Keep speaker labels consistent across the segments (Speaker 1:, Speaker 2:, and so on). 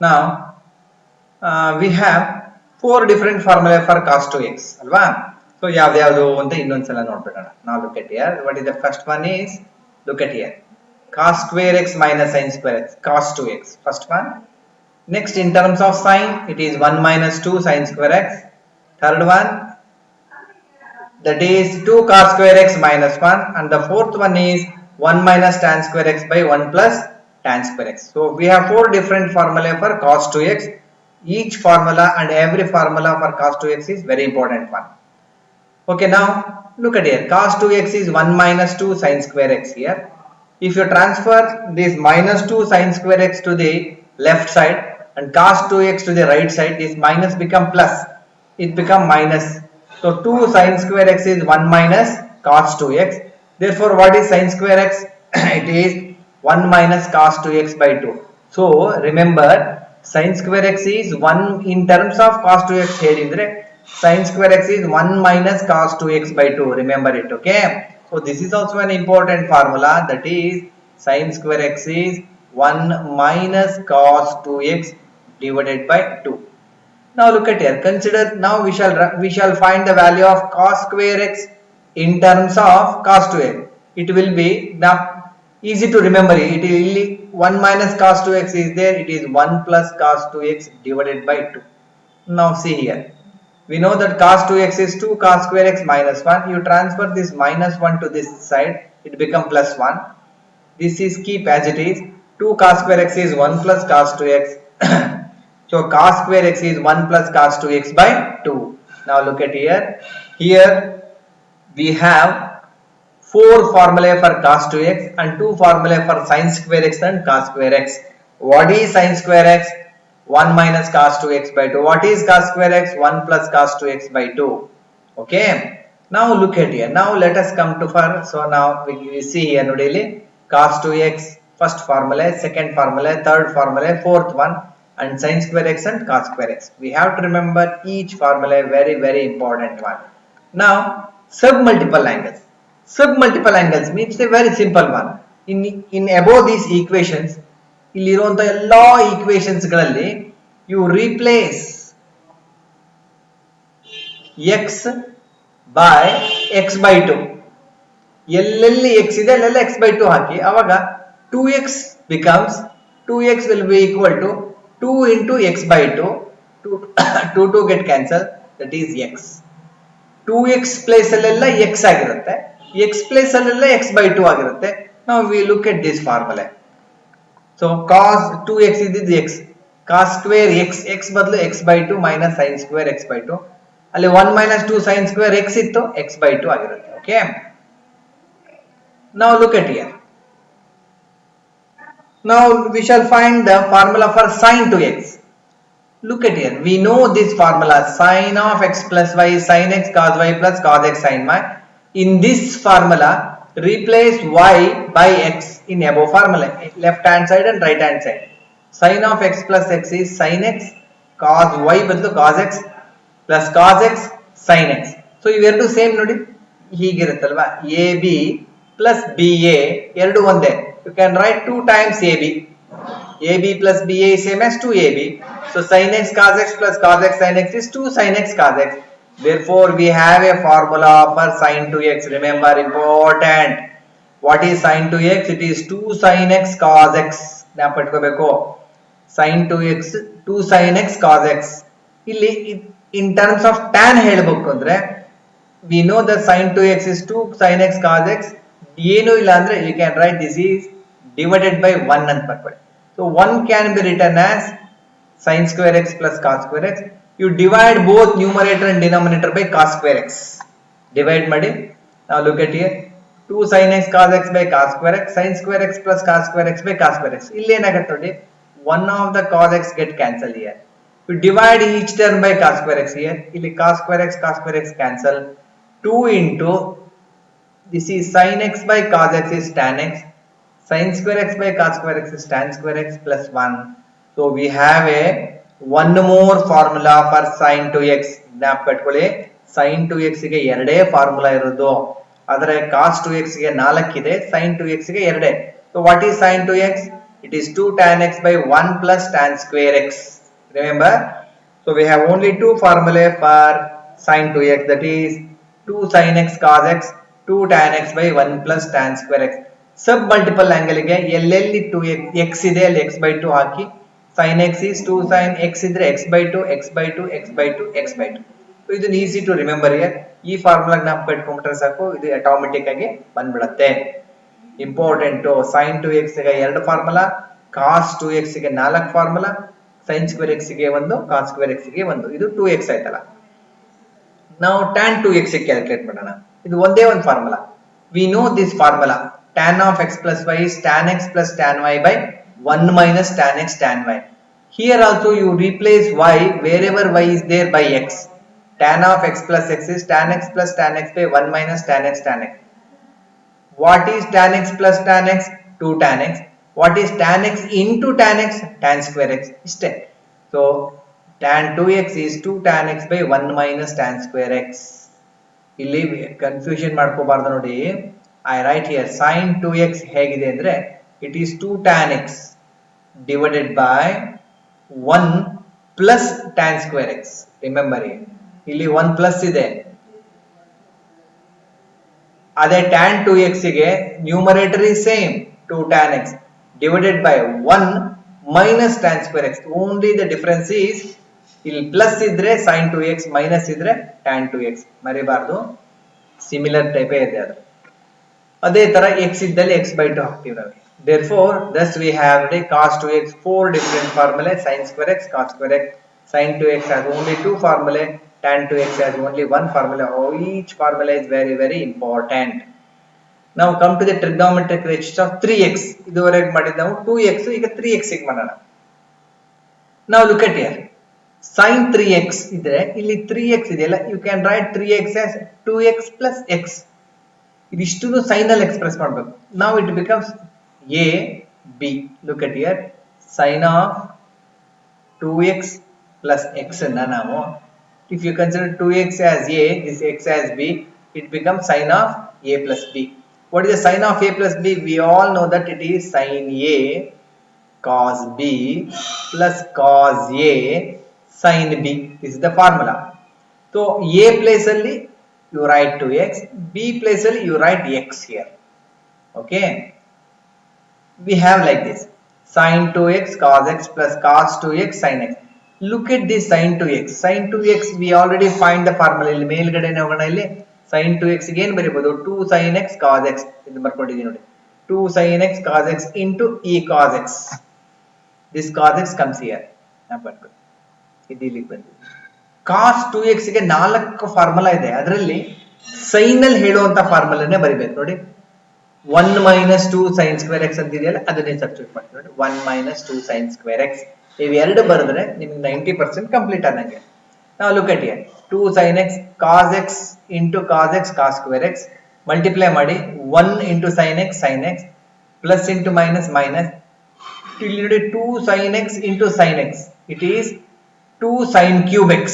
Speaker 1: Now we have 4 different formulae for cos 2x alva. So yavyadu anta innondsala nodbidoಣ. Now look at here. What is the first one is, look at here, cos square x minus sin square x, cos 2x, first one. Next, in terms of sign, it is 1 minus 2 sin square x. Third one, that is 2 cos square x minus 1, and the fourth one is 1 minus tan square x by 1 plus tan square x. So we have 4 different formulae for cos 2x. Each formula and every formula for cos 2x is very important one. Okay, now look at here, cos 2x is 1 minus 2 sin square x here. If you transfer this minus 2 sin square x to the left side and cos 2x to the right side, this minus become plus, it become minus. So 2 sin square x is 1 minus cos 2x. Therefore, what is sin square x? It is 1 minus cos 2x by 2. So remember, sin square x is 1 in terms of cos 2x ಹೇಳಿದ್ರೆ sin square x is 1 minus cos 2x by 2. Remember it, okay? So this is also an important formula, that is sin square x is 1 minus cos 2x divided by 2. Now look at here, consider, now we shall find the value of cos square x in terms of cos 2x. It will be now easy to remember it. It is 1 minus cos 2x is there, it is 1 plus cos 2x divided by 2. Now see here, we know that cos 2x is 2 cos square x minus 1. You transfer this minus 1 to this side, it become plus 1. This is keep as it is. 2 cos square x is 1 plus cos 2x. So cos square x is 1 plus cos 2x by 2. Now look at here. Here we have 4 formulae for cos 2x and 2 formulae for sin square x and cos square x. What is sin square x? 1 minus cos 2x by 2. What is cos square x? 1 plus cos 2x by 2. Okay. Now look at here. Now let us come to for, so now we see here nodili cos 2x first formula, second formula, third formula, fourth one, and sin square x and cos square x. We have to remember each formula, very important one. Now submultiple angles. Submultiple angles means a very simple one. In above these equations, ಇಲ್ಲಿರುವಂತ ಎಲ್ಲಾ equations ಗಳಲ್ಲಿ you replace x by x by 2. ಎಲ್ಲೆಲ್ಲಿ x ಇದೆ ಅಲ್ಲೆಲ್ಲ x by 2 ಹಾಕಿ, ಅವಾಗ 2x becomes 2x will be equal to 2 into x by 2. 2 get cancel, that is x. 2x place ಅಲ್ಲೆಲ್ಲ x ಆಗಿರುತ್ತೆ, x place ಅಲ್ಲೆಲ್ಲ x by 2 ಆಗಿರುತ್ತೆ. Now we look at this formula. So cos 2x is x, cos square x, x ಬದಲು x by 2 minus sin square x by 2. ಅಲ್ಲಿ 1 minus 2 sin square x ಇತ್ತು, x by 2 ಆಗಿರುತ್ತೆ. Okay. Now look at here. Now we shall find the formula for sin 2x. Look at here. We know this formula, sin of x plus y, sin x cos y plus cos x sin y. In this formula, replace y by x in above formula, left hand side and right hand side. Sin of x plus x is sin x, cos y ಬದಲು cos x plus cos x sin x. So ಇವೆರಡು same ನೋಡಿ ಹೀಗಿರುತ್ತಲ್ವಾ, ab plus ba ಎರಡು ಒಂದೇ. You can write 2 times ab plus ba is same as 2ab. So sin x cos x plus cos x sin x is 2 sin x cos x. Therefore we have a formula for sin 2x. Remember, important. What is sin 2x? It is 2 sin x cos x. ನೆನಪಿಟ್ಕೋಬೇಕು, sin 2x 2 sin x cos x. ಇಲ್ಲಿ in terms of tan ಹೇಳಬೇಕು ಅಂದ್ರೆ we know that sin 2x is 2 sin x cos x. ಏನು ಇಲ್ಲ ಅಂದ್ರೆ you can write this is divided by 1 ಅಂತ ಬರ್ಕೊಳ್ಳಿ. So 1 can be written as sin square x plus cos square x. You divide both numerator and denominator by cos square x. Divide ಮಾಡಿ. Now look at here, 2 sin x cos x by cos square x, sin square x plus cos square x by cos square x. ಇಲ್ಲಿ ಏನಾಗುತ್ತೆ ನೋಡಿ, one of the cos x get cancel here. You divide each term by cos square x here. ಇಲ್ಲಿ cos square x cancel. 2 into this is sin x by cos x is tan x, sin square x by cos square x is tan square x plus 1. So we have a one more formula for sin 2x. ಜ್ಞಾಪಕಟ್ಕೊಳ್ಳಿ, sin 2x ಗೆ ಎರಡೇ formula ಇರೋದು, ಆದರೆ cos 2x ಗೆ 4 ಇದೆ, sin 2x ಗೆ 2. So what is sin 2x? It is 2 tan x by 1 plus tan square x. Remember, so we have only two formulae for sin 2x, that is 2 sin x cos x, 2 tan x by 1 plus tan square x. Sub multiple angle ಗೆ ಎಲ್ಲೆಲ್ಲಿ 2x ಇದೆ ಅಲ್ಲಿ x by 2 hockey, sin x is 2 sin x ಇದ್ರೆ x by 2 x by 2 x by 2 x by 2. So ಇದನ್ನ easy to remember here. ಈ formula ಜ್ಞಾಪಕ ಇಟ್ಕೊಂಡ್ಬಿಟ್ರೆ ಸಾಕು, ಇದು ಆಟೋಮೆಟಿಕ್ ಆಗಿ ಬಂದ್ಬಿಡುತ್ತೆ. ಇಂಪಾರ್ಟೆಂಟ್, sin 2x ಗೆ 2 ಫಾರ್ಮುಲಾ, cos 2x ಗೆ 4 ಫಾರ್ಮುಲಾ, sin square x ಗೆ 1, cos square x ಗೆ 1. ಇದು 2x ಆಯ್ತಲ್ಲ. ನಾವು tan 2x ಕ್ಯಾಲ್ಕುಲೇಟ್ ಮಾಡೋಣ. ಇದು ಒಂದೇ ಒಂದು formula. We know this formula. Tan of x plus y is tan x plus tan y by 1 minus tan x tan y. Here also you replace y wherever y is there by x. Tan of x plus x is tan x plus tan x by 1 minus tan x tan x. What is tan x plus tan x? 2 tan x. What is tan x into tan x? Tan square x. Iste. So tan 2x is 2 tan x by 1 minus tan square x. ಇಲ್ಲಿ confusion ಮಾಡ್ಕೋಬಾರ್ದು ನೋಡಿ. I write here sin 2x ಹೇಗಿದೆ ಅಂದ್ರೆ it is 2 tan x divided by 1 plus tan square x. Remember here, ಇಲ್ಲಿ 1 plus ಇದೆ. ಅದೇ tan 2x ಗೆ numerator is same 2 tan x divided by 1 minus tan square x. Only the difference is ಇಲ್ಲಿ plus ಇದ್ರೆ sin 2x, minus ಇದ್ರೆ tan 2x. ಮರಿಬಾರ್ದು, similar ಟೈಪೇ ಇದೆ ಅದು. ಅದೇ ತರ x ಇದ್ದಲ್ಲಿ x by 2 ಹಾಕ್ತೀವಿ ನಾವು. Therefore, thus we have the cos 2x 4 different formulae, sin square x, cos square x. Sin 2x has only 2 formulae, tan 2x has only 1 formula. Each formula is very very important. Now come to the trigonometric ratios of 3x. ಇದುವರೆಗೆ ಮಾಡಿದ್ದು ನಾವು 2x, ಈಗ 3x ಗೆ ಮಾಡೋಣ. Now look at here. Sin 3x ಇದ್ರೆ ಇಲ್ಲಿ 3x ಇದೆಯಲ್ಲ, you can write 3x as 2x plus x. ಇದಿಷ್ಟನ್ನು sin ಅಲ್ಲಿ ಎಕ್ಸ್ಪ್ರೆಸ್ ಮಾಡಬೇಕು. Now it becomes a b. Look at here, sin of 2x plus x ಅನ್ನ ನಾವು, if you consider 2x as a, this x as b, it becomes sin of a plus b. What is the sin of a plus b? We all know that it is sin a cos b plus cos a sin b. This is the formula. So a place ಅಲ್ಲಿ you write 2x, b place ಅಲ್ಲಿ you write x here. Okay, we have like this, sin 2x cos x plus cos 2x sin x. Look at this sin 2x. Sin 2x we already find the formula. ಇಲ್ಲಿ ಮೇಲ್ಗಡೆ ಹೋಗೋಣ. ಇಲ್ಲಿ sin 2x ಗೆ ಏನು ಬರೀಬಹುದು? 2 sin x cos x. ಇದು ಬರ್ಕೊಂಡಿದ್ದೀನಿ ನೋಡಿ, 2 sin x cos x into e cos x. This cos x comes here. ಬರ್ಕೊಳ್ಳಿ, ಇದು ಇಲ್ಲಿಗೆ ಬಂದಿದೆ. cos 2x ಗೆ 4 ಫಾರ್ಮುಲಾ ಇದೆ. ಅದರಲ್ಲಿ sin ಅಲ್ಲಿ ಹೇಳುವಂತ ಫಾರ್ಮುಲಾನೇ ಬರಿಬೇಕು ನೋಡಿ. 1 minus 2 sin square x ಅಂತ ಇದೆಯಲ್ಲ, ಅದನ್ನೇ ಸಬ್ಸ್ಟಿಟ್ಯೂಟ್ ಮಾಡ್ತೀವಿ ನೋಡಿ. 1 minus 2 sin square x. ಇವು ಎರಡು ಬರೆದ್ರೆ ನಿಮಗೆ 90% ಕಂಪ್ಲೀಟ್ ಆದಂಗೆ. Now look at here, 2 sin x cos x into cos x cos square x, multiply ಮಾಡಿ 1 into sin x sin x, plus into minus minus, ಇಲ್ಲಿ ನೋಡಿ 2 sin x into sin x, it is 2 sin cube x.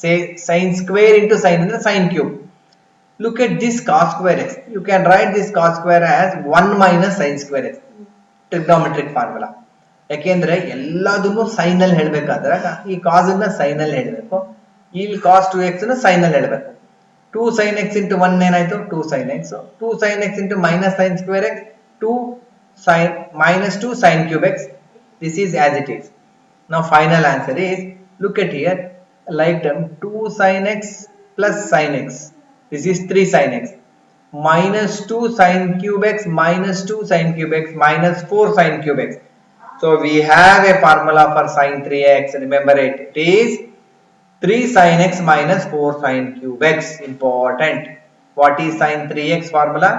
Speaker 1: Say sin square into sin ಅಂದ್ರೆ sin cube. Look at this cos square x. You can write this cos square as 1 minus sin square x. Trigonometric formula. ಯಾಕೆಂದ್ರೆ ಎಲ್ಲದನ್ನು sin ಅಲ್ಲಿ ಹೇಳಬೇಕಾದ್ರೆ ಈ cos ಅನ್ನ sin ಅಲ್ಲಿ ಹೇಳಬೇಕು, ಇಲ್ಲಿ cos 2x ಅನ್ನು sin ಅಲ್ಲಿ ಹೇಳಬೇಕು. 2 sin x into 1 ಏನಾಯ್ತು? 2 sin x. 2 sin x into minus sin square x, 2 sin minus 2 sin cube x. This is as it is. Now final answer is, look at here, like term 2 sin x plus sin x. This is 3 sin x minus 2 sin cube x minus 2 sin cube x minus 4 sin cube x. So we have a formula for sin 3x. Remember it. It is 3 sin x minus 4 sin cube x. Important. What is sin 3x formula?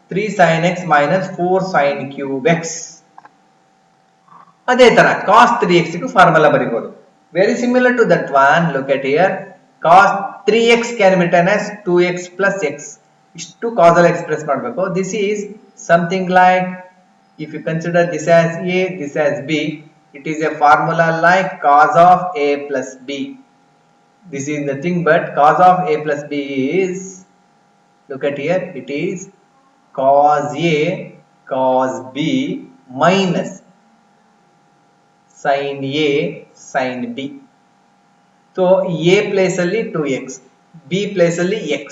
Speaker 1: 3 sin x minus 4 sin cube x. ಅದೇ ತರ cos 3x ಗೂ formula ಬರೀಬಹುದು. Very similar to that one. Look at here. Cos 3x can be written as 2x plus x. ಇಷ್ಟು causal express ಮಾಡಬೇಕು. This is something like, if you consider this as a, this as b, it is a formula like cos of a plus b. This is nothing but cos of a plus b is, look at here, it is cos a cos b minus sin A sin B. So A place ಅಲ್ಲಿ 2x, B place ಅಲ್ಲಿ x.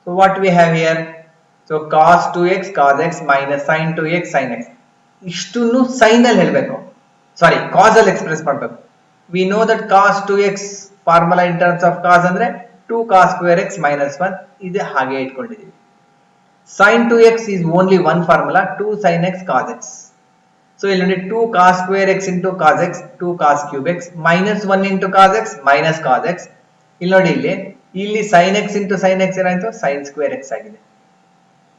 Speaker 1: So what we have here? So cos 2x cos x minus sin 2x sin x. ಇಷ್ಟನ್ನು sin ಅಲ್ಲಿ ಹೇಳಬೇಕು, ಸಾರಿ cos ಅಲ್ಲಿ express ಮಾಡಬೇಕು. We know that cos 2x formula in terms of cos ಅಂದ್ರೆ 2 cos square x minus 1 ಇದೆ, ಹಾಗೆ ಇಟ್ಕೊಂಡಿದ್ದೀವಿ. Sin 2x is only one formula, 2 sin x cos x. So ಇಲ್ಲಿ ನೋಡಿ 2 cos square x into cos x, 2 cos cube x minus 1 into cos x minus cos x. ಇಲ್ಲಿ ನೋಡಿ ಇಲ್ಲಿ sin x into sin x ಏನಾಯ್ತು, sin square x ಆಗಿದೆ.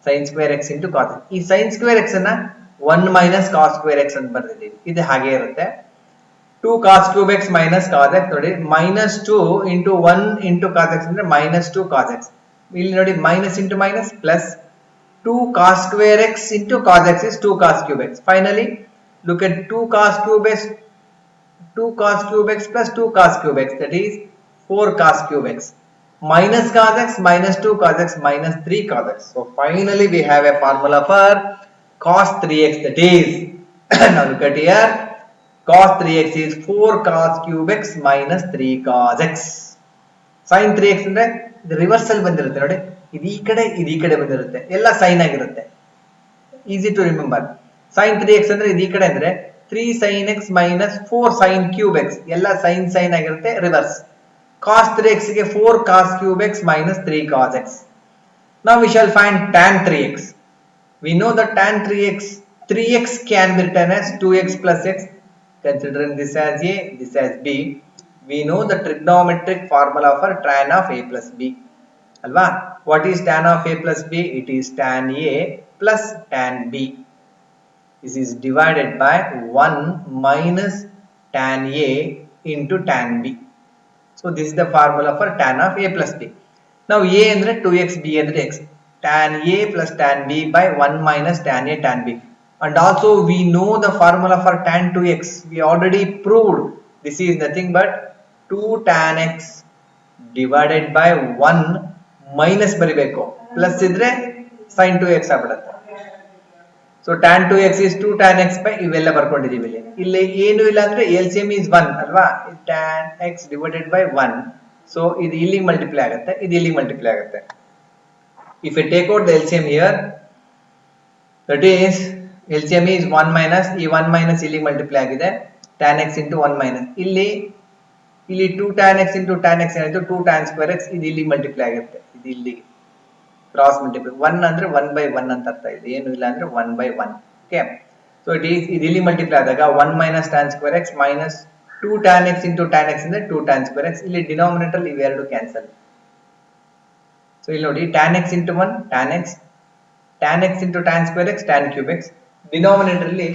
Speaker 1: sin square x into cos x. ಈ sin square x ಅನ್ನ 1 minus cos square x ಅಂತ ಬರೆದಿದ್ದೀವಿ, ಇದು ಹಾಗೆ ಇರುತ್ತೆ. 2 cos cube x minus cos x ನೋಡಿ minus 2 into 1 into cos x ಅಂದ್ರೆ minus 2 cos x. ಇಲ್ಲಿ ನೋಡಿ minus into minus plus 2 cos square x into cos x is 2 cos cube x. Finally look at 2 cos cube x, 2 cos cube x plus 2 cos cube x, that is 4 cos cube x minus cos x minus 2 cos x minus 3 cos x. So finally we have a formula for cos 3x, that is now look at here, cos 3x is 4 cos cube x minus 3 cos x. sin 3x ಅಂದ್ರೆ ಇದು reversal ಬಂದಿರುತ್ತೆ ನೋಡಿ, ಇದು ಈ ಕಡೆ ಬಂದಿರುತ್ತೆ, ಎಲ್ಲ sign ಆಗಿರುತ್ತೆ, easy to remember. sin 3x ಅಂದ್ರೆ ಇದು ಈ ಕಡೆ ಅಂದ್ರೆ 3 sin x minus 4 sin cube x, ಎಲ್ಲ ಸೈನ್ ಆಗಿರುತ್ತೆ, ರಿವರ್ಸ್. cos 3x ಗೆ 4 cos cube x minus 3 cos x. Now we shall find tan 3x. We know that tan 3x can be written as 2x plus x. Considering this as A, this as B, we know the trigonometric formula for tan of A plus B. Alva? What is tan of A plus B? It is tan A plus tan B. This is divided by 1 minus tan A into tan B. So this is the formula for tan of A plus B. Now A andre 2x, B andre x. Tan A plus tan B by 1 minus tan A tan B. And also we know the formula for tan 2x. We already proved this is nothing but 2 tan x divided by 1 minus ಬರಿಬೇಕು, plus ಇದ್ರೆ sin 2x ಆಗ್ಬಿಡುತ್ತೆ. So tan 2x is 2 tan x by ಇವೆಲ್ಲ ಬರ್ಕೊಂಡಿದೀವಿ. ಇಲ್ಲಿ ಏನು ಇಲ್ಲ ಅಂದ್ರೆ LCM is 1 ಅಲ್ವಾ, tan x divided by 1. So ಇದು ಇಲ್ಲಿಗೆ ಮಲ್ಟಿಪ್ಲೈ ಆಗುತ್ತೆ, ಇದು ಇಲ್ಲಿಗೆ ಮಲ್ಟಿಪ್ಲೈ ಆಗುತ್ತೆ. If you take out the LCM here, that is LCM is 1 minus, ಈ 1 minus ಇಲ್ಲಿ ಮಲ್ಟಿಪ್ಲೈ ಆಗಿದೆ, tan x into 1 minus, ಇಲ್ಲಿ 2 tan x into tan x ಏನಾಯ್ತು 2 tan square x, ಇದು ಇಲ್ಲಿ ಮಲ್ಟಿಪ್ಲೈ ಆಗುತ್ತೆ, ಇದು ಇಲ್ಲಿಗೆ ಕ್ರಾಸ್ ಮಲ್ಟಿಪ್ಲೈ. 1 ಅಂದ್ರೆ 1 by 1 ಅಂತ ಅರ್ಥ, ಇದೆ ಏನು ಇಲ್ಲ ಅಂದ್ರೆ 1 by 1. ಓಕೆ, ಸೊ ಇದು ಇಲ್ಲಿ ಮಲ್ಟಿಪ್ಲೈ ಆದಾಗ 1 minus tan square x minus 2 tan x into tan x ಅಂದ್ರೆ 2 tan square x, ಇಲ್ಲಿ ಡಿನಾಮಿನೇಟರ್ ಇವೆರಡು ಕ್ಯಾನ್ಸಲ್. ಸೊ ಇಲ್ಲಿ ನೋಡಿ tan x into 1 tan x into tan square x tan cube x, denominator ಅಲ್ಲಿ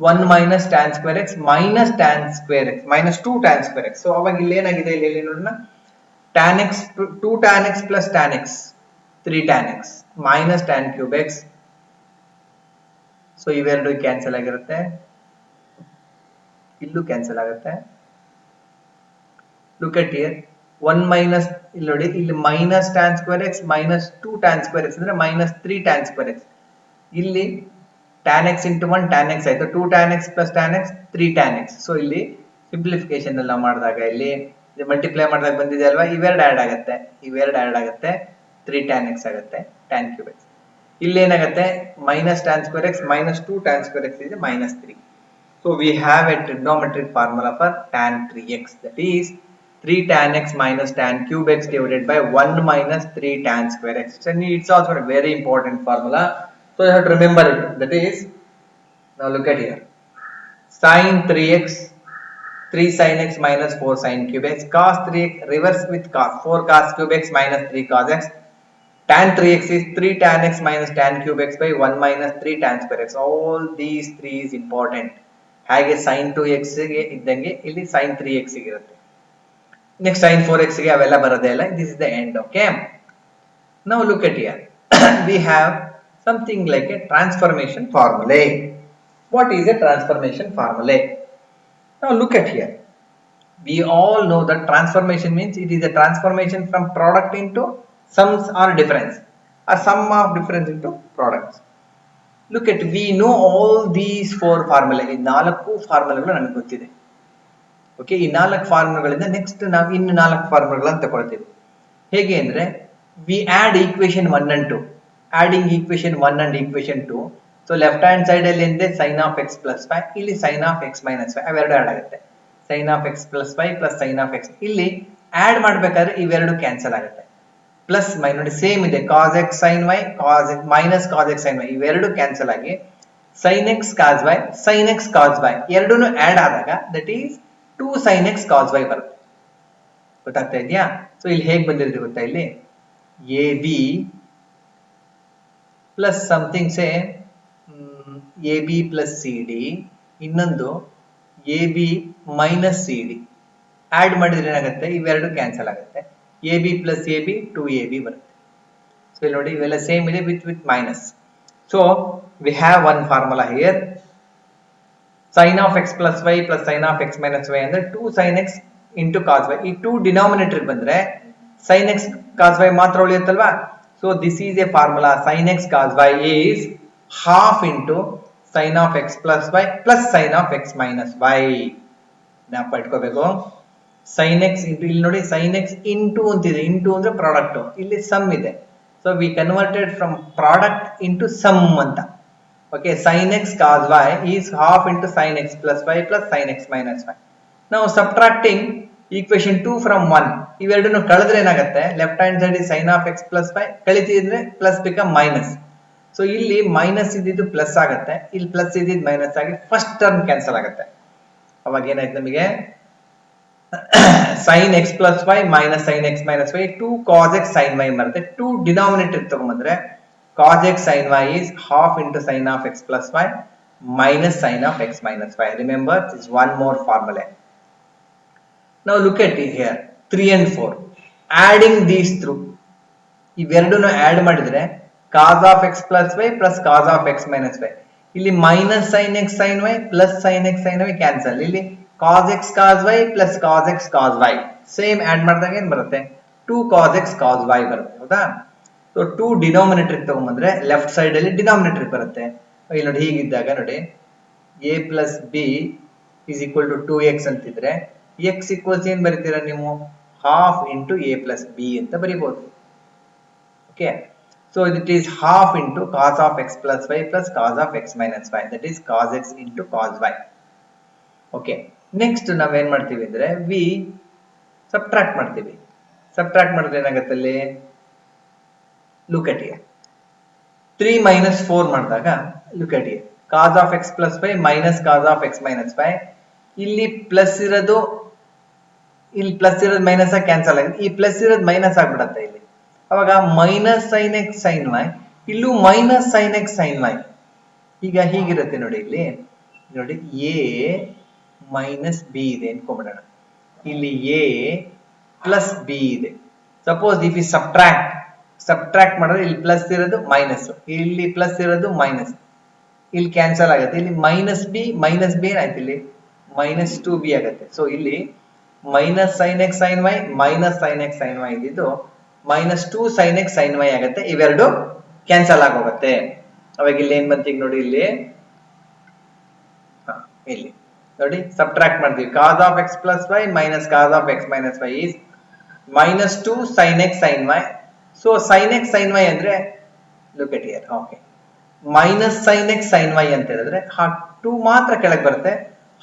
Speaker 1: 1 minus tan square x minus tan square x minus 2 tan square x. So ಅವಾಗ ಇಲ್ಲಿ ಏನಾಗಿದೆ, ಇಲ್ಲಿ ನೋಡೋಣ, tan x 2 tan x plus tan x 3 tan x minus tan cube x. So ಇವೆರಡು cancel ಆಗಿರುತ್ತೆ, ಇಲ್ಲೂ cancel ಆಗುತ್ತೆ. ಲುಕ್ ಅಟ್ ಹಿಯರ್ 1 minus, ಇಲ್ಲಿ ನೋಡಿ ಇಲ್ಲಿ minus tan square x minus 2 tan square x ಅಂದ್ರೆ minus 3 tan square x. ಇಲ್ಲಿ tan x into 1 tan x ಆಯ್ತು, 2 tan x plus tan x 3 tan x. So ಇಲ್ಲಿ ಸಿಂಪ್ಲಿಫಿಕೇಶನ್ ಎಲ್ಲ ಮಾಡಿದಾಗ ಇಲ್ಲಿ ಮಲ್ಟಿಪ್ಲೈ ಮಾಡಿದಾಗ ಬಂದಿದೆ ಅಲ್ವಾ, ಇವೆರಡು ಆಡ್ ಆಗುತ್ತೆ 3 tan x ಆಗುತ್ತೆ tan cube x. ಇಲ್ಲಿ ಏನಾಗುತ್ತೆ minus tan square x minus 2 tan square x is minus 3. So we have a trigonometric formula for tan 3x, that is 3 tan x minus tan cube x divided by 1 minus 3 tan square x. So it's also a very important formula, so you have to remember it. That is, now look at here, sin 3x 3 sin x minus 4 sin cube x, cos 3x reverse with cos 4 cos cube x minus 3 cos x, tan 3x is 3 tan x minus tan cube x by 1 minus 3 tan square x. All these three is important. ಹಾಗೆ sin 2x ಗೆ ಇದ್ದಂಗೆ ಇಲ್ಲಿ sin 3x ಗೆ ಇರುತ್ತೆ. Next sin 4x ಗೆ ಅವೆಲ್ಲ ಬರೋದೇ ಇಲ್ಲ. This is the end. Okay, now look at here. We have something like a transformation formulae. What is a transformation formulae? Now look at here. We all know that transformation means it is a transformation from product into sums or difference, or sum of difference into products. look at, we know all these four formula. ಈ 4 ಫಾರ್ಮುಲಾಗಳು ನಮಗೆ ಗೊತ್ತಿದೆ. Okay, ಈ 4 ಫಾರ್ಮುಲಾಗಳಿಂದ next ನಾವು ಇನ್ನು 4 ಫಾರ್ಮುಲಾಗಳನ್ನು ತಗೊಳ್ತೀವಿ. ಹೇಗೆ ಅಂದ್ರೆ, we add equation 1 and 2, adding equation 1 and equation 2. So left hand side ಅಲ್ಲಿ ಎಂದೆ sin of x plus 5, ಇಲ್ಲಿ sin of x minus 5, ಅವೆರಡು ಆಡ್ ಆಗುತ್ತೆ. sin of x plus 5 plus sin of x, ಇಲ್ಲಿ ಆಡ್ ಮಾಡಬೇಕಾದ್ರೆ ಇವೆರಡು ಕ್ಯಾನ್ಸಲ್ ಆಗುತ್ತೆ. Plus ಮೈ ನೋಡಿ ಸೇಮ್ ಇದೆ, cos x sin y, cos x minus cos x sin y, ಇವೆರಡು ಕ್ಯಾನ್ಸಲ್ ಆಗಿ sin x cos y, sin x cos y ಎರಡೂನು add ಆದಾಗ that is 2 sin x cos y ಬರುತ್ತೆ. ಗೊತ್ತಾಗ್ತಾ ಇದೆಯಾ? ಸೊ ಇಲ್ಲಿ ಹೇಗೆ ಬಂದಿರುತ್ತೆ ಗೊತ್ತಾ, ಇಲ್ಲಿ A B plus something say A B plus C D, ಇನ್ನೊಂದು A B minus C D add ಮಾಡಿದ್ರೆ ಏನಾಗುತ್ತೆ, ಇವೆರಡು ಕ್ಯಾನ್ಸಲ್ ಆಗುತ್ತೆ. A B plus A B 2ab ಬರುತ್ತೆ. ಸೊ ಇಲ್ಲಿ ನೋಡಿ ಇವೆಲ್ಲ ಸೇಮ್ ಇದೆ with minus. So we have one formula here, sin of x plus y plus sin of x minus y ಅಂದ್ರೆ 2 sin x into cos y. ಈ 2 denominator ಬಂದ್ರೆ sin x cos y ಮಾತ್ರ ಉಳಿಯುತ್ತಲ್ವಾ. So this is a formula, sin x cos y is half into sin of x plus y plus sin of x minus y. ಜ್ಞಾಪಕ ಇಟ್ಕೋಬೇಕು, sin x into, ಇಲ್ಲಿ ನೋಡಿ sin x into ಅಂತಿದೆ, into ಅಂದ್ರೆ product, ಇಲ್ಲಿ sum ಇದೆ. So we converted from product into sum ಅಂತ. Okay, sin x cos y is half into sin x plus y plus sin x minus y. Now subtracting equation 2 from 1, ಇವೆರಡನ್ನು ಕಳೆದ್ರೆ ಏನಾಗುತ್ತೆ, left hand side sin of x plus y ಕಳಿತಿದ್ರೆ plus become minus. So ಇಲ್ಲಿ minus ಇದ್ದಿದ್ದು plus ಆಗುತ್ತೆ, ಇಲ್ಲಿ plus ಇದ್ದಿದ್ದು minus ಆಗಿ ಫಸ್ಟ್ ಟರ್ಮ್ ಕ್ಯಾನ್ಸಲ್ ಆಗುತ್ತೆ. ಅವಾಗ ಏನಾಯ್ತು ನಮಗೆ, sin x plus y minus sin x minus y 2 cos x sin y ಬರುತ್ತೆ. 2 denominator ತಗೊಂಡ್ಬಂದ್ರೆ cos x sin y is half into sin of x plus y minus sin of x minus y. Remember, this is one more formula. Now look at it here, 3 and 4. Adding these through, ಇವೆರಡನ್ನು add ಮಾಡಿದ್ರೆ cos of x plus y plus cos of x minus y. ಇಲ್ಲಿ minus sin x sin y plus sin x sin y cancel. ಇಲ್ಲಿ cos x cos y plus cos x cos y. Same add ಮಾಡಿದಾಗ ಏನು ಬರುತ್ತೆ, 2 cos x cos y ಬರುತ್ತೆ. ಹೌದಾ? So 2 denominator ತಗೊಂಡ್ಬಂದ್ರೆ left side ಅಲ್ಲಿ denominator ಬರುತ್ತೆ. ಇಲ್ಲಿ ನೋಡಿ ಹೀಗಿದ್ದಾಗ ನೋಡಿ a plus B is equal to 2x ಅಂತಿದ್ರೆ x ಈಕ್ವಲ್ಸ್ ಏನ್ ಬರೀತೀರಾ ನೀವು, half into a plus B ಅಂತ ಬರೀಬಹುದು. Okay, so it is half into cos of x plus y plus cos of x minus y, that is cos x into cos y. Okay, next ನಾವೇನ್ ಮಾಡ್ತೀವಿ ಅಂದ್ರೆ V subtract ಮಾಡ್ತೀವಿ. Subtract ಮಾಡಿದ್ರೆ ಏನಾಗುತ್ತೆ ಅಲ್ಲಿ, look at here, 3 minus 4 ಮಾಡಿದಾಗ look at here, cos of x plus y minus cos of x minus y. ಇಲ್ಲಿ plus ಇರೋದು ಇಲ್ಲಿ ಪ್ಲಸ್ ಇರೋದು ಮೈನಸ್ ಆಗಿ ಕ್ಯಾನ್ಸಲ್ ಆಗಿದೆ, ಈ ಪ್ಲಸ್ ಇರೋದು ಮೈನಸ್ ಆಗ್ಬಿಡತ್ತೆ ಇಲ್ಲಿ. ಅವಾಗ minus sin x sin y, ಇಲ್ಲೂ minus sin x sin y. ಈಗ ಹೀಗಿರುತ್ತೆ ನೋಡಿ, ಇಲ್ಲಿ ನೋಡಿ a ಮೈನಸ್ ಬಿ ಇದೆ ಅನ್ಕೊಂಡ್ಬಿಡೋಣ, ಇಲ್ಲಿ a ಪ್ಲಸ್ ಬಿ ಇದೆ. ಸಪೋಸ್ ಇಫ್ ಯು ಸಬ್ಟ್ರಾಕ್ಟ್ ಮಾಡಿದ್ರೆ ಇಲ್ಲಿ ಪ್ಲಸ್ ಇರೋದು ಮೈನಸ್, ಇಲ್ಲಿ ಪ್ಲಸ್ ಇರೋದು ಮೈನಸ್, ಇಲ್ಲಿ ಕ್ಯಾನ್ಸಲ್ ಆಗುತ್ತೆ. ಇಲ್ಲಿ ಮೈನಸ್ ಬಿ ಏನಾಯ್ತು, ಇಲ್ಲಿ ಮೈನಸ್ 2b ಆಗುತ್ತೆ. ಸೊ ಇಲ್ಲಿ minus sin x sin y minus sin x sin y ಇದ್ದಿದ್ದು minus 2 sin x sin y ಆಗುತ್ತೆ. ಇವೆರಡು ಕ್ಯಾನ್ಸಲ್ ಆಗೋಗುತ್ತೆ. ಅವಾಗ ಇಲ್ಲಿ ಏನ್ ಬಂತೀಗ ನೋಡಿ, ಇಲ್ಲಿ ನೋಡಿ ಸಬ್ಟ್ರಾಕ್ಟ್ ಮಾಡ್ತೀವಿ, cos of x plus y minus cos of x minus y is minus 2 sin x sin y. So sin x sin y ಅಂದ್ರೆ look at here, okay, minus sin x sin y ಅಂತ ಹೇಳಿದ್ರೆ 2 ಮಾತ್ರ ಕೆಳಗೆ ಬರುತ್ತೆ,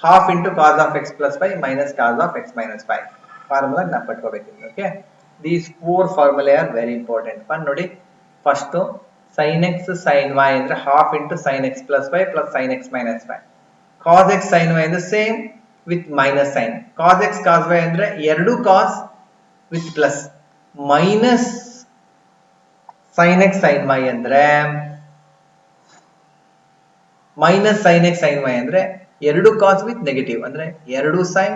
Speaker 1: half into cos of X plus Y minus cos of X minus Y. Formula ನಾವು ಪಟ್ಕೋಬೇಕು. Okay, these 4 formula are very important. ನೋಡಿ, first sin x sin y ಅಂದ್ರೆ half into sin x plus Y plus sin x minus Y. cos x sin y ಅಂದ್ರೆ same with minus sine. cos x cos y ಅಂದ್ರೆ ಎರಡು cos with plus, minus sin x sin y ಅಂದ್ರೆ minus sin x sin y ಅಂದ್ರೆ ಎರಡು cos with negative, ಅಂದ್ರೆ ಎರಡು sin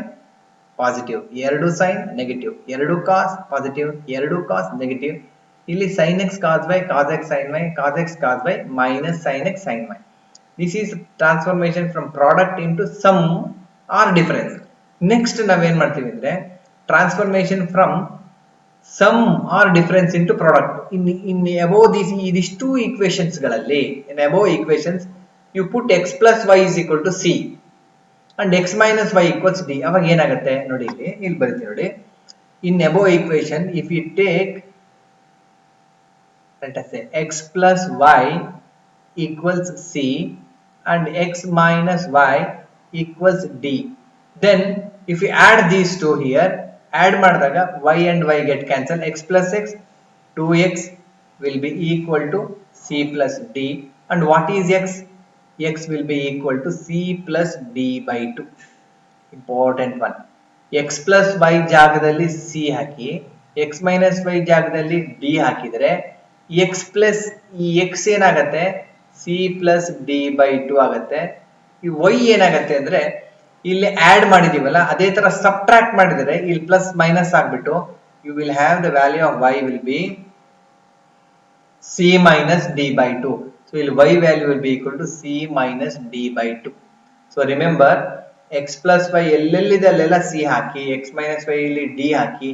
Speaker 1: positive, ಎರಡು sin negative, ಎರಡು cos ಪಾಸಿಟಿವ್, ಎರಡು cos ನೆಗೆಟಿವ್. ಇಲ್ಲಿ sin x cos y cos x sin y cos x cos y minus sin x sin y. This is transformation from product into sum or difference. Next ನಾವೇನ್ ಮಾಡ್ತೀವಿ ಅಂದ್ರೆ transformation from sum or difference into product. In above these two equations ಗಳಲ್ಲಿ, in above equations you put x plus y is equal to c and x minus y equals d. ಅವಾಗ ಏನಾಗುತ್ತೆ ನೋಡಿ, ಇಲ್ಲಿ ಬರುತ್ತೆ ನೋಡಿ. In above equation if you take, let us say, x plus y equals c and x minus y equals d, then if you add these two here, add ಮಾಡಿದಾಗ y and y get cancel, x plus x 2x will be equal to c plus d, and what is x? X will be equal to c plus d by 2. Important one. x plus y ಜಾಗದಲ್ಲಿ c ಹಾಕಿ x minus y ಜಾಗದಲ್ಲಿ d ಹಾಕಿದರೆ x plus ಈ x ಏನಾಗುತ್ತೆ c plus d by 2 ಆಗುತ್ತೆ. ಈ y ಏನಾಗುತ್ತೆ ಅಂದ್ರೆ ಇಲ್ಲಿ ಆಡ್ ಮಾಡಿದೀವಲ್ಲ ಅದೇ ತರ ಸಬ್ಟ್ರಾಕ್ಟ್ ಮಾಡಿದರೆ ಇಲ್ಲಿ ಪ್ಲಸ್ ಮೈನಸ್ ಆಗ್ಬಿಟ್ಟು you will have the value of y will be c minus d by 2. So ಇಲ್ಲಿ y value will be equal to c minus d by 2. So remember, x plus y ಎಲ್ಲೆಲ್ಲಿದೆ ಅಲ್ಲೆಲ್ಲ c ಹಾಕಿ, x minus y ಇಲ್ಲಿ d ಹಾಕಿ,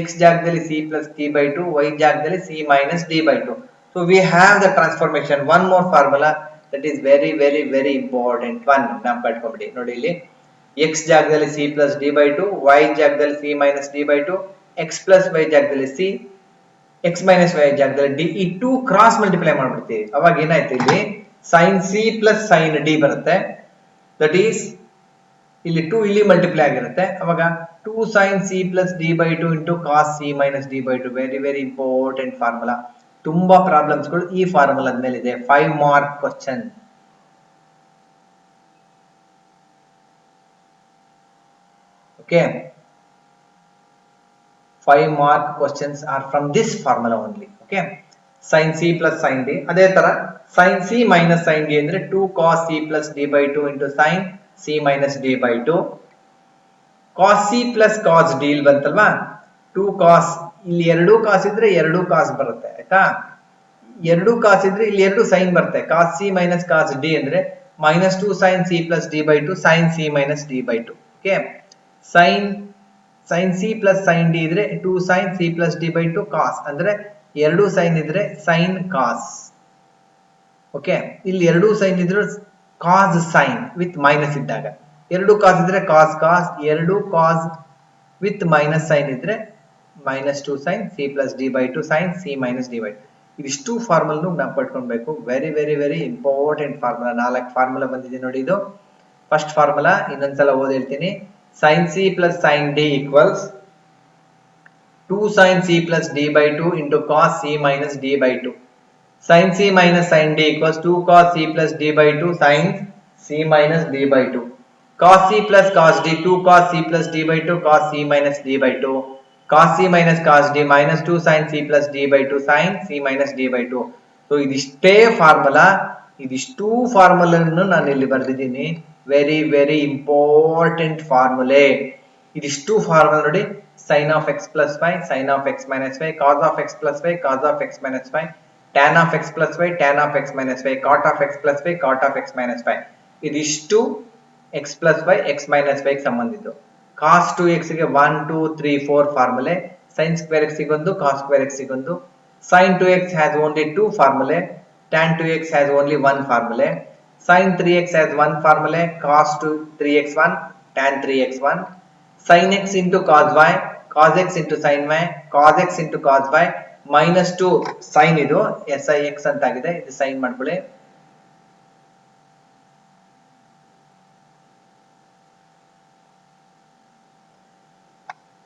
Speaker 1: x ಜಾಗದಲ್ಲಿ c plus d by 2, y ಜಾಗದಲ್ಲಿ c minus d by 2. So we have the transformation. One more formula that is very very very important one. ನಾವು ಕಟ್ಕೊಂಡ್ಬಿಡಿ ನೋಡಿ, ಇಲ್ಲಿ x ಜಾಗದಲ್ಲಿ c plus d by 2, y ಜಾಗದಲ್ಲಿ c minus d by 2, x plus y ಜಾಗದಲ್ಲಿ c, x minus y ಜಾಗದಲ್ಲಿ d, ಈ 2 cross multiply ಮಾಡ್ಬಿಡ್ತೀವಿ. ಅವಾಗ ಏನಾಯ್ತು, ಇಲ್ಲಿ sin c plus sin d ಬರುತ್ತೆ. ದಟ್ ಈಸ್ ಇಲ್ಲಿ 2 ಇಲ್ಲಿ ಮಲ್ಟಿಪ್ಲೈ ಆಗಿರುತ್ತೆ. ಅವಾಗ 2 sin c plus d by 2 into cos c minus d by 2. Very very important formula. ತುಂಬಾ ಪ್ರಾಬ್ಲಮ್ಸ್ ಗಳು ಈ ಫಾರ್ಮುಲಾದ ಮೇಲೆ ಇದೆ. 5 mark question. Okay, 5 mark questions are from this formula only. Okay, sin c plus sin d. ಅದೇ ತರ sin c minus sin d ಅಂದ್ರೆ 2 cos c plus d by 2 into sin c minus d by 2. cos c plus cos d ಇಲ್ಲಿ ಬಂತಲ್ವಾ, 2 cos, ಇಲ್ಲಿ 2 cos ಇದ್ರೆ 2 cos ಬರುತ್ತೆ, ಆಯ್ತಾ. 2 cos ಇದ್ರೆ ಇಲ್ಲಿ 2 sin ಬರುತ್ತೆ. cos c minus cos d ಅಂದ್ರೆ minus 2 sin c plus d by 2 sin c minus d by 2. Okay, sin c plus sin d ಇದ್ರೆ 2 sin c plus d by 2 cos, ಅಂದ್ರೆ 2 sin ಇದ್ರೆ sin cos. Okay, ಇಲ್ಲಿ 2 sin ಇದ್ರೆ cos sin with minus ಇದ್ದಾಗ, 2 cos ಇದ್ರೆ cos cos, 2 cos with minus sin ಇದ್ರೆ minus 2 sin c plus d by 2 sin c minus d by 2. ಇದಿಷ್ಟು formula ನಾವು ಪಡ್ಕೊಳ್ಬೇಕು. Very very very important formula. 4 formula ಬಂದಿದೆ ನೋಡಿ. ಇದು ಫಸ್ಟ್ ಫಾರ್ಮುಲಾ, ಇನ್ನೊಂದ್ಸಲ ಓದಿ ಹೇಳ್ತೀನಿ. sin c plus sin d equals 2 sin c plus d by 2 into cos c minus d by 2. sin c minus sin d equals 2 cos c plus d by 2 sin c minus d by 2. cos c plus cos d 2 cos c plus d by 2 cos c minus d by 2. cos c minus cos d minus 2 sin c plus d by 2 sin c minus d by 2. So ಇದಿಷ್ಟೇ formula. ಇದಿಷ್ಟು ಫಾರ್ಮುಲಾವನ್ನು ನಾನು ಇಲ್ಲಿ ಬರೆದಿದ್ದೀನಿ. Very very important formulae. ಇದಿಷ್ಟು formula ನೋಡಿ. sin of x plus y, sin of x minus y, cos of x plus y, cos of x minus y, tan of x plus y, tan of x minus y, cot of x plus y, cot of x minus y. ಇದಿಷ್ಟು x plus y, x minus y ಗೆ ಸಂಬಂಧಿಸಿದ್ದು. cos 2x ಗೆ 1 2 3 4 ಫಾರ್ಮುಲೆ. sin square x ಗೊಂದು, cos square x ಗೊಂದು. sin 2x has only 2 formulae, tan 2x has only 1 formula. sin 3x has 1 formula, cos 3x 1, tan 3x 1. sin x into cos y, cos x into sin y, cos x into cos y, minus 2 sin ಇದು sin ಅಂತ ಆಗಿದೆ. ಇದು sin ಮಾಡ್ಕೊಳ್ಳಿ.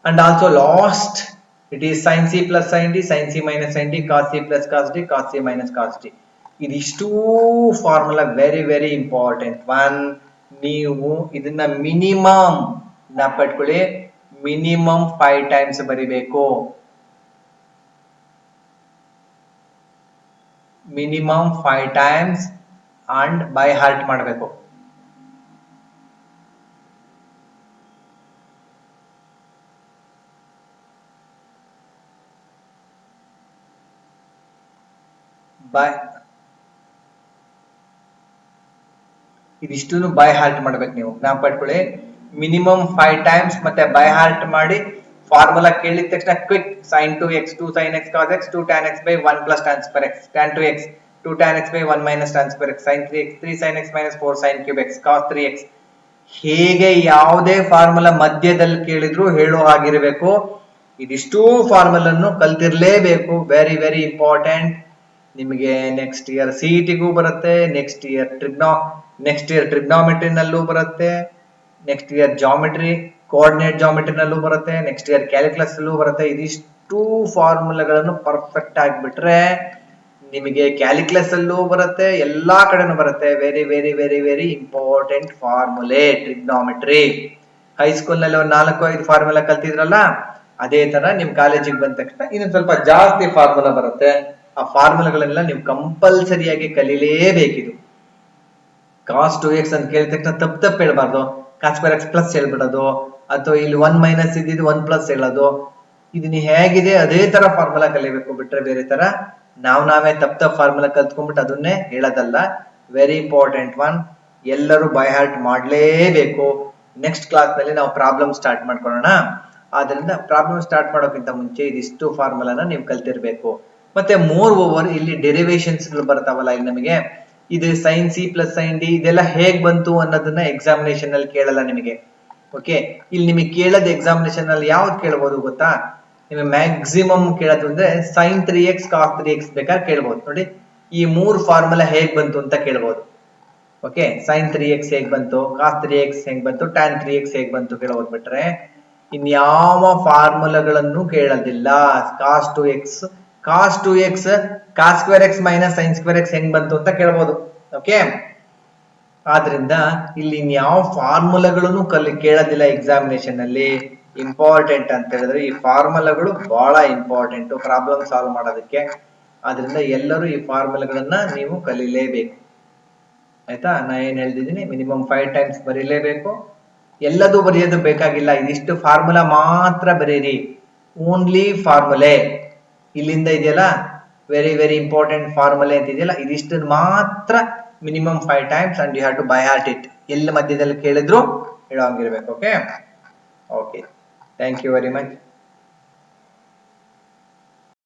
Speaker 1: and also last it is sin c plus sin d, sin c minus sin d, cos c plus cos d, cos c minus cos d. ಇದಿಷ್ಟು formula very very important one. ನೀವು ಇದನ್ನ minimum ನೆನಪಿಟ್ಕೊಳ್ಳಿ, minimum 5 times ಬರಿಬೇಕು. Minimum 5 times and by heart ಮಾಡಬೇಕು. ಇದಿಷ್ಟು by heart ಮಾಡ್ಬೇಕು. ನೀವು ನೆನಪಿಟ್ಕೊಳ್ಳಿ, minimum 5 times ಮತ್ತೆ by heart ಮಾಡಿ ಫಾರ್ಮುಲಾ ಕೇಳಿದ ತಕ್ಷಣ quick sin 2x 2 sin x cos x 2 tan x by 1 plus tan per x tan 2x 2 tan x by 1 minus tan per x sin 3x 3 sin x minus 4 sin cube x cos 3x. ಹೇಗೆ ಯಾವುದೇ formula ಮಧ್ಯದಲ್ಲಿ ಕೇಳಿದ್ರು ಹೇಳೋ ಹಾಗಿರಬೇಕು. ಇದಿಷ್ಟು ಫಾರ್ಮುಲನ್ನು ಕಲ್ತಿರ್ಲೇಬೇಕು. Very very important. ನಿಮಗೆ ನೆಕ್ಸ್ಟ್ ಇಯರ್ ಸಿಇಟಿಗೂ ಬರುತ್ತೆ, ನೆಕ್ಸ್ಟ್ ಇಯರ್ ಟ್ರಿಗ್ನೋಮೆಟ್ರಿನಲ್ಲೂ ಬರುತ್ತೆ, ನೆಕ್ಸ್ಟ್ ಇಯರ್ ಜಾಮೆಟ್ರಿ ಕೋಆರ್ಡಿನೇಟ್ ಜಾಮೆಟ್ರಿನಲ್ಲೂ ಬರುತ್ತೆ, ನೆಕ್ಸ್ಟ್ ಇಯರ್ ಕ್ಯಾಲ್ಕುಲಸ್ ಅಲ್ಲೂ ಬರುತ್ತೆ. ಇದಿಷ್ಟು ಫಾರ್ಮುಲಾಗಳನ್ನು ಪರ್ಫೆಕ್ಟ್ ಆಗಿಬಿಟ್ರೆ ನಿಮಗೆ ಕ್ಯಾಲ್ಕುಲಸ್ ಅಲ್ಲೂ ಬರುತ್ತೆ, ಎಲ್ಲಾ ಕಡೆನೂ ಬರುತ್ತೆ. Very very very very important formulae trigonometry. High school ನಲ್ಲಿ ಒಂದು 4-5 ಫಾರ್ಮುಲಾ ಕಲ್ತಿದ್ರಲ್ಲ, ಅದೇ ತರ ನಿಮ್ ಕಾಲೇಜಿಗೆ ಬಂದ ತಕ್ಷಣ ಇನ್ನೊಂದು ಸ್ವಲ್ಪ ಜಾಸ್ತಿ ಫಾರ್ಮುಲಾ ಬರುತ್ತೆ. ಆ ಫಾರ್ಮುಲಾಗಳೆಲ್ಲ ನೀವು ಕಂಪಲ್ಸರಿಯಾಗಿ ಕಲೀಲೇಬೇಕಿದು. ಕಾಸ್ 2x ಅಂತ ಕೇಳಿದ ತಕ್ಷಣ ತಪ್ಪು ಹೇಳ್ಬಾರ್ದು. ಕಾಸ್ ಸ್ಕ್ವೇರ್ ಎಕ್ಸ್ ಪ್ಲಸ್ ಹೇಳ್ಬಿಡೋದು, ಅಥವಾ ಇಲ್ಲಿ 1 ಮೈನಸ್ ಇದ್ದಿದ್ದು 1 ಪ್ಲಸ್ ಹೇಳೋದು. ಇದನ್ನ ಹೇಗಿದೆ ಅದೇ ತರ ಫಾರ್ಮುಲಾ ಕಲಿಬೇಕು, ಬಿಟ್ರೆ ಬೇರೆ ತರ ನಾವೇ ತಪ್ಪು ಫಾರ್ಮುಲಾ ಕಲ್ತ್ಕೊಂಡ್ಬಿಟ್ಟು ಅದನ್ನೇ ಹೇಳೋದಲ್ಲ. Very important one. ಎಲ್ಲರೂ ಬೈ ಹಾರ್ಟ್ ಮಾಡಲೇಬೇಕು. ನೆಕ್ಸ್ಟ್ ಕ್ಲಾಸ್ ನಲ್ಲಿ ನಾವು ಪ್ರಾಬ್ಲಮ್ ಸ್ಟಾರ್ಟ್ ಮಾಡ್ಕೊಳ್ಳೋಣ. ಆದ್ರಿಂದ ಪ್ರಾಬ್ಲಮ್ ಸ್ಟಾರ್ಟ್ ಮಾಡೋಕ್ಕಿಂತ ಮುಂಚೆ ಇದಿಷ್ಟು ಫಾರ್ಮುಲಾನ ನೀವು ಕಲ್ತಿರ್ಬೇಕು. ಮತ್ತೆ ಮೋರ್ ಓವರ್ ಇಲ್ಲಿ ಡೆರಿವೇಶನ್ಸ್ ಬರ್ತಾವಲ್ಲ, ಇಲ್ಲಿ ನಮಗೆ ಇದು sin c plus sin d ಇದೆಲ್ಲ ಹೇಗ್ ಬಂತು ಅನ್ನೋದನ್ನ ಎಕ್ಸಾಮಿನೇಷನ್ ಅಲ್ಲಿ ಕೇಳಲ್ಲ ನಿಮಗೆ. ಓಕೆ, ಇಲ್ಲಿ ನಿಮಗೆ ಕೇಳೋದು ಎಕ್ಸಾಮಿನೇಷನ್ ಅಲ್ಲಿ ಯಾವ್ದು ಕೇಳಬಹುದು ಗೊತ್ತಾ? ನಿಮಗೆ ಮ್ಯಾಕ್ಸಿಮಮ್ ಕೇಳೋದು ಅಂದ್ರೆ sin 3x cos 3x ಬೇಕಾದ್ರೆ ಕೇಳ್ಬೋದು. ನೋಡಿ, ಈ 3 ಫಾರ್ಮುಲಾ ಹೇಗ್ ಬಂತು ಅಂತ ಕೇಳ್ಬೋದು. ಓಕೆ, sin 3x ಹೇಗ್ ಬಂತು, cos 3x ಹೇಗ್ ಬಂತು, tan 3x ಹೇಗ್ ಬಂತು ಕೇಳಬಹುದು. ಬಿಟ್ರೆ ಇನ್ಯಾವ ಫಾರ್ಮುಲಾಗಳನ್ನು ಕೇಳೋದಿಲ್ಲ. cos 2x cos square x minus sin square x ಹೆಂಗ್ ಬಂತು ಅಂತ ಕೇಳ್ಬೋದು. ಓಕೆ, ಆದ್ರಿಂದ ಇಲ್ಲಿ ಯಾವ ಫಾರ್ಮುಲಾಗಳನ್ನು ಕೇಳೋದಿಲ್ಲ ಎಕ್ಸಾಮಿನೇಷನ್ ಅಲ್ಲಿ. ಇಂಪಾರ್ಟೆಂಟ್ ಅಂತ ಹೇಳಿದ್ರೆ ಈ ಫಾರ್ಮುಲಾಗಳು ಬಹಳ ಇಂಪಾರ್ಟೆಂಟ್ ಪ್ರಾಬ್ಲಮ್ ಸಾಲ್ವ್ ಮಾಡೋದಕ್ಕೆ. ಆದ್ರಿಂದ ಎಲ್ಲರೂ ಈ ಫಾರ್ಮುಲಾಗಳನ್ನ ನೀವು ಕಲೀಲೇಬೇಕು. ಆಯ್ತಾ? ನಾ ಏನ್ ಹೇಳ್ತಿದ್ದೀನಿ, ಮಿನಿಮಮ್ 5 ಟೈಮ್ಸ್ ಬರೀಲೇಬೇಕು. ಎಲ್ಲದೂ ಬರೆಯೋದು ಬೇಕಾಗಿಲ್ಲ, ಇದಿಷ್ಟು ಫಾರ್ಮುಲಾ ಮಾತ್ರ ಬರೀರಿ. ಓನ್ಲಿ ಫಾರ್ಮುಲೆ ಇಲ್ಲಿಂದ ಇದೆಯಲ್ಲ, ವೆರಿ ವೆರಿ ಇಂಪಾರ್ಟೆಂಟ್ ಫಾರ್ಮುಲೆ ಅಂತ ಇದೆಯಲ್ಲ, ಇದಿಷ್ಟು ಮಾತ್ರ minimum 5 times and you have to by heart it. ಎಲ್ಲ ಮಧ್ಯದಲ್ಲಿ ಕೇಳಿದ್ರು ಹೇಳೋಂಗಿರ್ಬೇಕು. Okay, thank you very much.